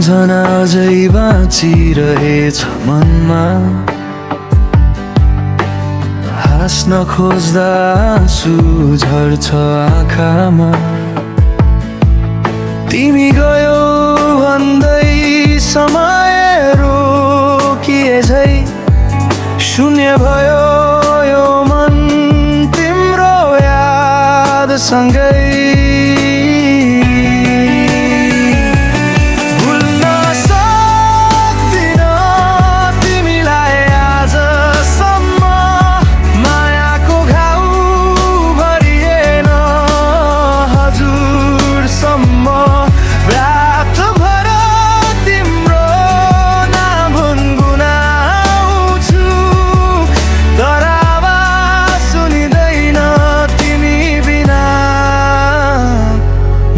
सम्झना अझै बाँचिरहेछ मनमा। हाँस्न खोज्दा आँसु झर्छ आँखामा। तिमी गयो भन्दै समय रोकिए झै शून्य भयो यो मन तिम्रो यादसँगै।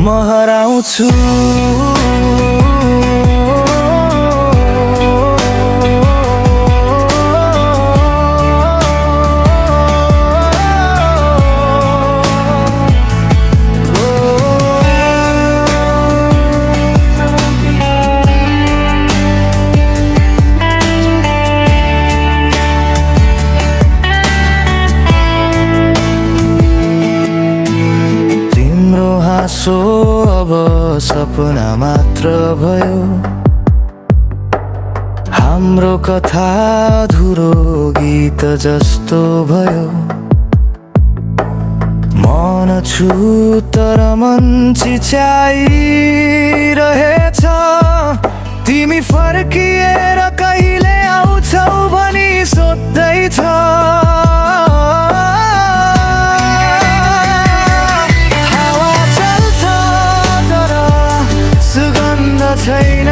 म हराउँछु सो अब सपना मात्र भयो। हाम्रो कथा अधुरो गीत जस्तो भयो। मन छु तर मन चिच्याइरहेछ। तिमी फर्किएर कहिले आउँछौ भनी सोध्दैछ। छैन